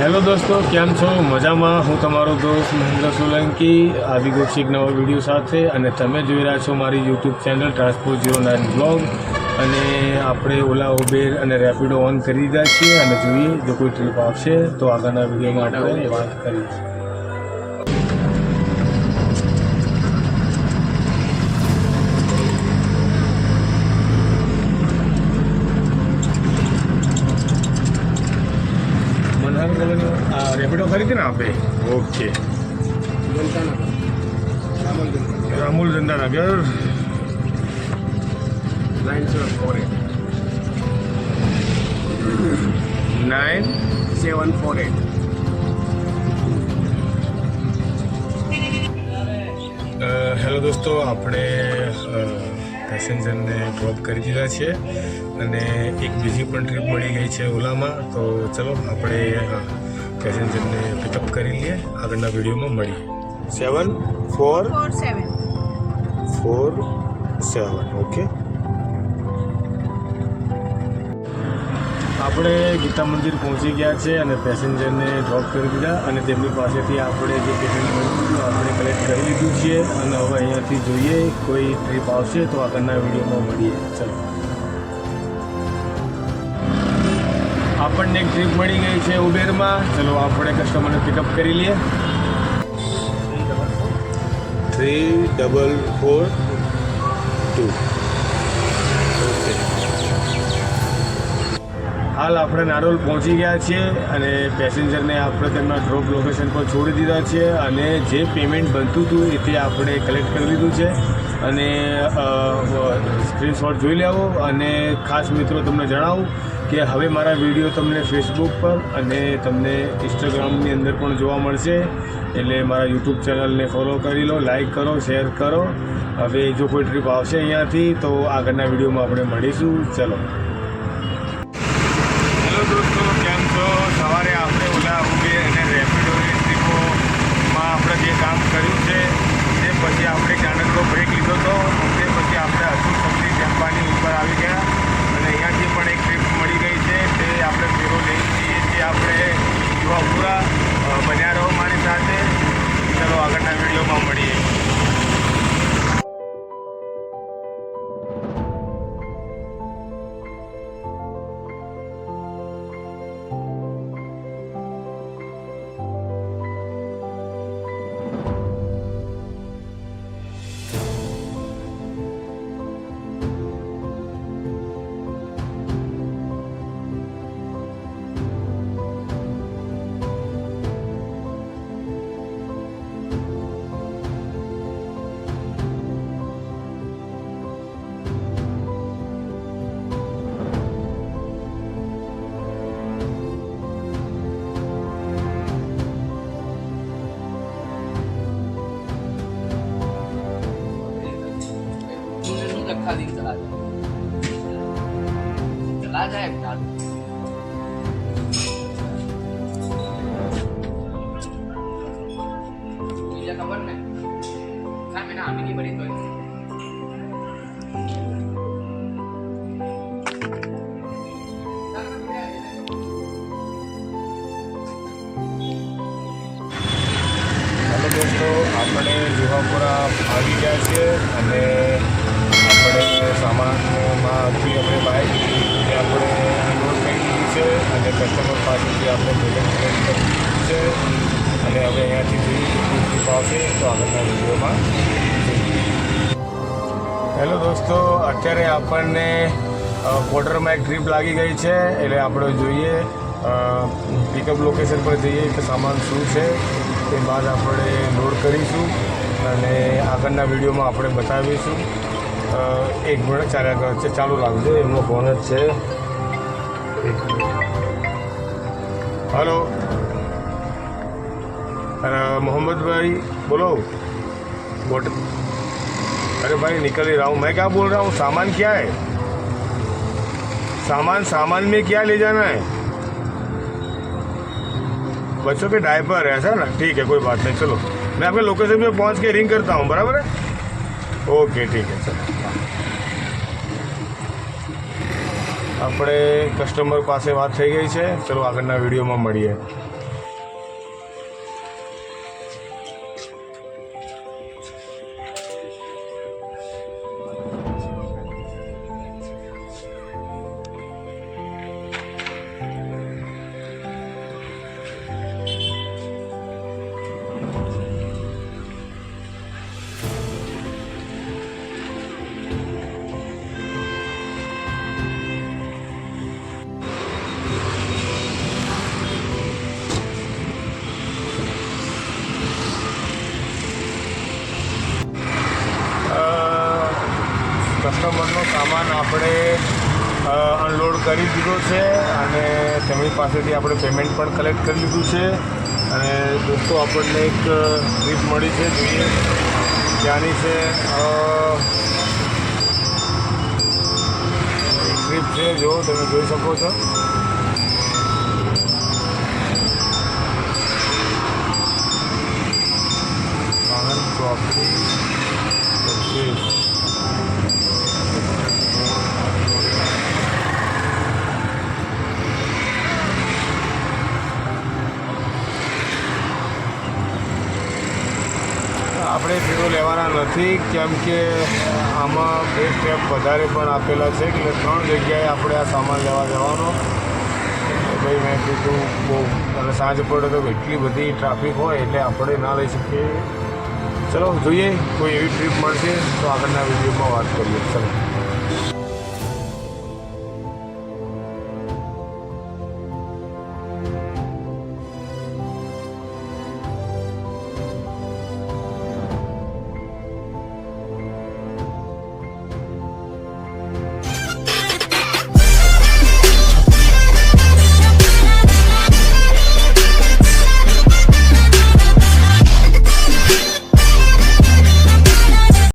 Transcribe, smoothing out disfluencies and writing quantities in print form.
Hello દોસ્તો, કેમ છો? મજામાં? હું તમારો દોસ્ત મહેન્દ્ર સોલંકી આવી ગયો છું એક નવા વિડીયો સાથે, અને તમે જોઈ રહ્યા છો મારી યુટ્યુબ ચેનલ ટ્રાન્સપોર્ટ09 બ્લોગ. અને આપણે ઓલા, ઉબેર અને રેપિડો ઓન કરી દીધા છીએ, અને જોઈએ જો કોઈ ટ્રીપ આવશે તો આગળના વિડીયોમાં આપણે વાત કરીએ. રેપિડો ખરીદી ને આપે. ઓકે, રામુલ ચંદાનગર 9748. હેલો દોસ્તો, આપણે પેસેન્જરને ડ્રોપ કરી દીધા છે, અને એક બીજી પણ ટ્રીપ મળી ગઈ છે ઓલામાં. તો ચલો આપણે પેસેન્જરને પિકઅપ કરી લઈએ, આગળના વિડીયોમાં મળીએ. 7447. ઓકે, આપણે ગીતા મંદિર પહોંચી ગયા છે અને પેસેન્જરને ડ્રોપ કરી દીધા, અને તેમની પાસેથી આપણે જે પેમેન્ટ મળ્યું આપણે કલેક્ટ કરી લીધું છે. અને હવે અહીંયાથી જોઈએ કોઈ ટ્રીપ આવશે તો આગળના વિડીયોમાં મળીએ. ચલો, આપણને એક ટ્રીપ મળી ગઈ છે ઉબેરમાં. ચલો આપણે કસ્ટમરને પિકઅપ કરી લઈએ. 3442. હાલ આપણે નારોલ પહોંચી ગયા છીએ, અને પેસેન્જરને આપણે તેમના ડ્રોપ લોકેશન પર છોડી દીધા છે, અને જે પેમેન્ટ બનતું હતું એ તે આપણે કલેક્ટ કરી લીધું છે. અને સ્ક્રીનશોટ જોઈ લેવો. અને ખાસ મિત્રો તમને જણાવું કે હવે મારા વિડીયો તમને ફેસબુક પર અને તમને ઇન્સ્ટાગ્રામની અંદર પણ જોવા મળશે. એટલે મારા યુટ્યુબ ચેનલને ફોલો કરી લો, લાઈક કરો, શેર કરો. હવે જો કોઈ ટ્રીપ આવશે અહીંયાથી તો આગળના વિડીયોમાં આપણે મળીશું. ચલો દોસ્તો, કેમ છો? સવારે આપણે ઓલા, ઉબેર અને રેપિડોની ટ્રીપોમાં આપણે જે કામ કર્યું છે તે પછી આપણે ચાણકનો બ્રેક લીધો હતો. તે પછી આપણે હજુ સબ્જી ટેમ્પાની ઉપર આવી ગયા, અને અહીંયાથી પણ એક ટ્રીપ મળી ગઈ છે. તે આપણે ફેરો લઈ જઈએ છીએ. આપણે યુવાપુરા બન્યા રહો મારી સાથે. ચલો આગળના વિડીયોમાં મળીએ. चला जाए मुझे खबर नहीं क्या मैंने आमी नहीं बड़ी तो હેલો દોસ્તો, આપણે યુવાપુરા આવી ગયા છીએ, અને આપણે સામાનમાંથી આપણે બાઇક જે આપણે લોડ કરી દીધી છે, અને કસ્ટમર પાસેથી આપણે પેમેન્ટ કરી દીધું છે. અને હવે અહીંયાથી જોઈએ ટ્રીપ આવશે તો આગળના વિડીયોમાં જોઈએ. હેલો દોસ્તો, અત્યારે આપણને ક્વોટરમાં એક ટ્રીપ લાગી ગઈ છે. એટલે આપણે જોઈએ પિકઅપ લોકેશન પર જઈએ કે સામાન શું છે, તે બાદ આપણે લોડ કરીશું, અને આગળના વિડીયોમાં આપણે બતાવીશું. એક મિનિટ ચાલ્યા છે, ચાલુ રાખજો, એમનો ફોન જ છે. हेलो मोहम्मद भाई बोलो। अरे भाई निकल ही रहा हूँ। मैं क्या बोल रहा हूँ, सामान क्या है? सामान में क्या ले जाना है? बच्चों के डायपर, ऐसा ना? ठीक है, कोई बात नहीं, चलो मैं आपके लोकेशन पे पहुँच के रिंग करता हूँ, बराबर है? ओके ठीक है, चलो। આપણે કસ્ટમર પાસે વાત થઈ ગઈ છે, ચલો આગળના વિડીયોમાં મળીએ. આપણે અનલોડ કરી દીધો છે અને તેમની પાસેથી આપણે પેમેન્ટ પણ કલેક્ટ કરી લીધું છે. અને દોસ્તો આપણને એક ટ્રીપ મળી છે, જોઈએ ત્યાંની છે. ટ્રીપ છે, જો તમે જોઈ શકો છો. આનંદ ચોકડી આપણે ફેરો લેવાના નથી, કેમ કે આમાં 2 સ્ટેપ વધારે પણ આપેલા છે, એટલે 3 જગ્યાએ આપણે આ સામાન લેવા જવાનો. ભાઈ મેં કીધું બહુ અને સાંજ પડે તો એટલી બધી ટ્રાફિક હોય એટલે આપણે ના લઈ શકીએ. ચલો જોઈએ કોઈ એવી ટ્રીપ મળશે તો આગળના વિડીયોમાં વાત કરીએ. ચલો.